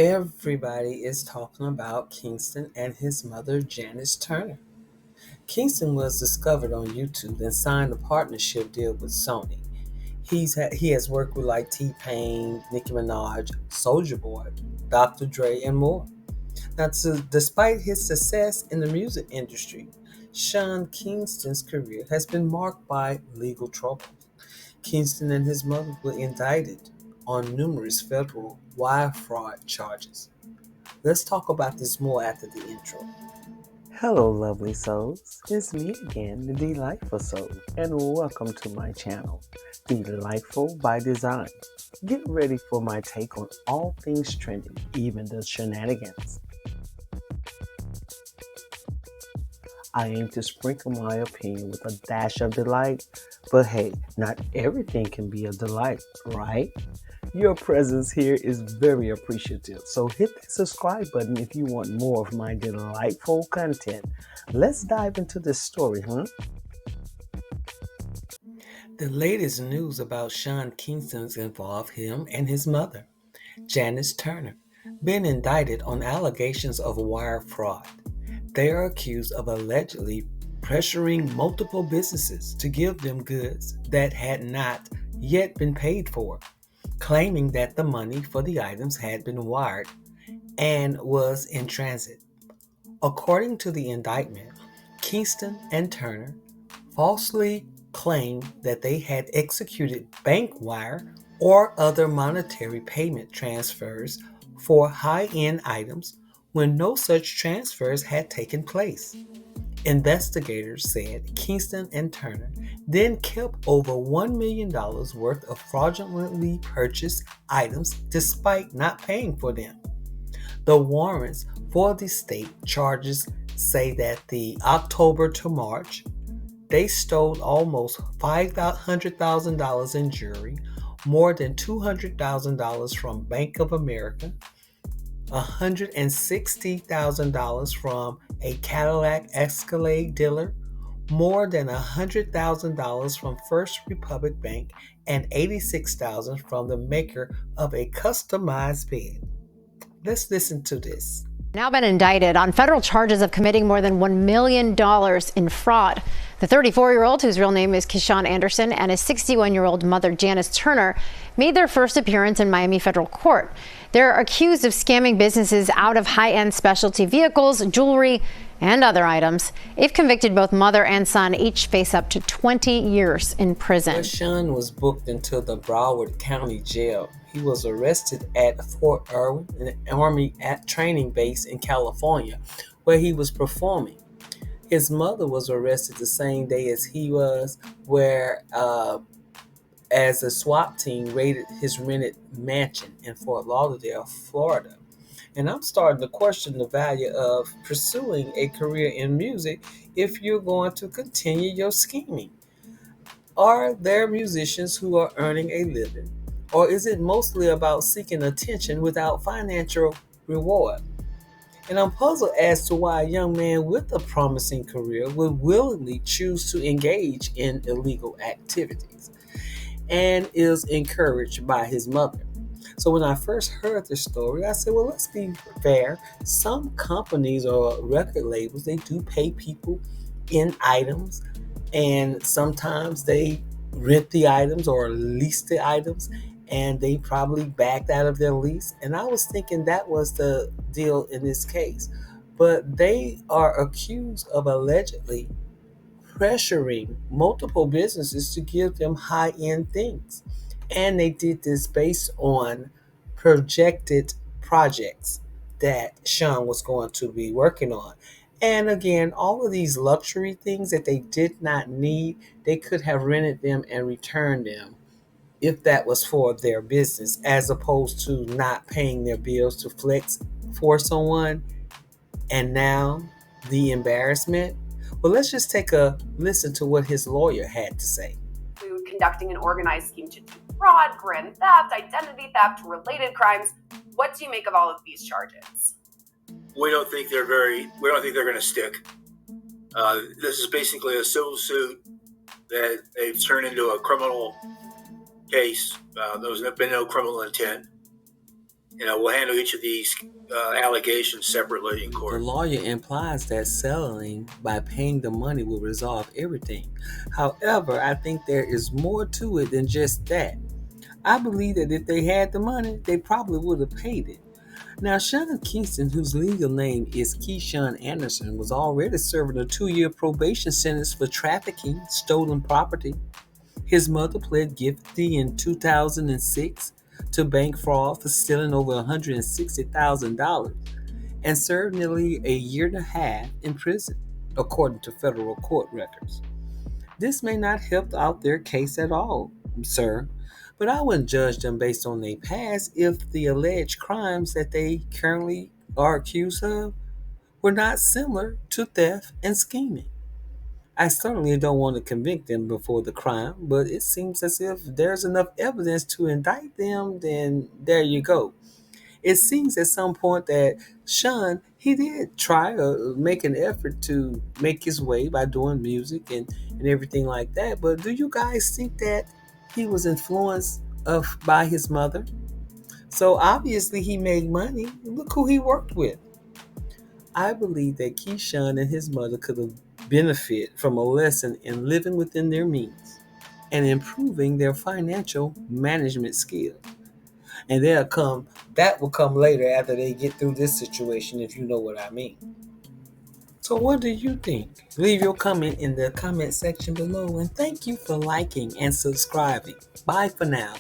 Everybody is talking about Kingston and his mother, Janice Turner. Kingston was discovered on YouTube and signed a partnership deal with Sony. He has worked with like T-Pain, Nicki Minaj, Soulja Boy, Dr. Dre, and more. Now, despite his success in the music industry, Sean Kingston's career has been marked by legal trouble. Kingston and his mother were indicted on numerous federal wire fraud charges. Let's talk about this more after the intro. Hello, lovely souls. It's me again, the Delightful Soul, and welcome to my channel, Delightful by Design. Get ready for my take on all things trending, even the shenanigans. I aim to sprinkle my opinion with a dash of delight, but hey, not everything can be a delight, right? Your presence here is very appreciative, so hit that subscribe button if you want more of my delightful content. Let's dive into this story, huh? The latest news about Sean Kingston's involved him and his mother, Janice Turner, being indicted on allegations of wire fraud. They are accused of allegedly pressuring multiple businesses to give them goods that had not yet been paid for, claiming that the money for the items had been wired and was in transit. According to the indictment, Kingston and Turner falsely claimed that they had executed bank wire or other monetary payment transfers for high-end items when no such transfers had taken place. Investigators said Kingston and Turner then kept over $1 million worth of fraudulently purchased items despite not paying for them. The warrants for the state charges say that the October to March, they stole almost $500,000 in jewelry, more than $200,000 from Bank of America, $160,000 from a Cadillac Escalade dealer, more than $100,000 from First Republic Bank, and $86,000 from the maker of a customized bed. Let's listen to this. Now been indicted on federal charges of committing more than $1 million in fraud. The 34-year-old, whose real name is Keyshawn Anderson, and his 61-year-old mother, Janice Turner, made their first appearance in Miami federal court. They're accused of scamming businesses out of high-end specialty vehicles, jewelry, and other items. If convicted, both mother and son each face up to 20 years in prison. Sean was booked into the Broward County Jail. He was arrested at Fort Irwin, an Army training base in California, where he was performing. His mother was arrested the same day as he was, where as a SWAT team raided his rented mansion in Fort Lauderdale, Florida. And I'm starting to question the value of pursuing a career in music if you're going to continue your scheming. Are there musicians who are earning a living? Or is it mostly about seeking attention without financial reward? And I'm puzzled as to why a young man with a promising career would willingly choose to engage in illegal activities and is encouraged by his mother. So when I first heard the story, I said, well, let's be fair. Some companies or record labels, they do pay people in items, and sometimes they rent the items or lease the items, and they probably backed out of their lease. And I was thinking that was the deal in this case. But they are accused of allegedly pressuring multiple businesses to give them high-end things. And they did this based on projected projects that Sean was going to be working on. And again, all of these luxury things that they did not need, they could have rented them and returned them if that was for their business, as opposed to not paying their bills to flex for someone. And now the embarrassment. Well, let's just take a listen to what his lawyer had to say. Conducting an organized scheme to defraud, grand theft, identity theft, related crimes. What do you make of all of these charges? We don't think they're going to stick. This is basically a civil suit that they've turned into a criminal case. There's been no criminal intent. we'll handle each of these allegations separately in The court. lawyer implies that settling by paying the money will resolve everything. However, I think there is more to it than just that. I believe that if they had the money, they probably would have paid it. Now, Sean Kingston, whose legal name is Keyshawn Anderson, was already serving a 2-year probation sentence for trafficking stolen property. His mother pled guilty in 2006 to bank fraud for stealing over $160,000 and served nearly a year and a half in prison, according to federal court records. This may not help out their case at all, sir, but I wouldn't judge them based on their past if the alleged crimes that they currently are accused of were not similar to theft and scheming. I certainly don't want to convict them before the crime, but it seems as if there's enough evidence to indict them, then there you go. It seems at some point that Sean, he did try to make an effort to make his way by doing music and everything like that. But do you guys think that he was influenced by his mother? So obviously he made money. Look who he worked with. I believe that Keyshawn and his mother could have benefited from a lesson in living within their means and improving their financial management skills. And that will come later after they get through this situation, if you know what I mean. So what do you think? Leave your comment in the comment section below, and thank you for liking and subscribing. Bye for now.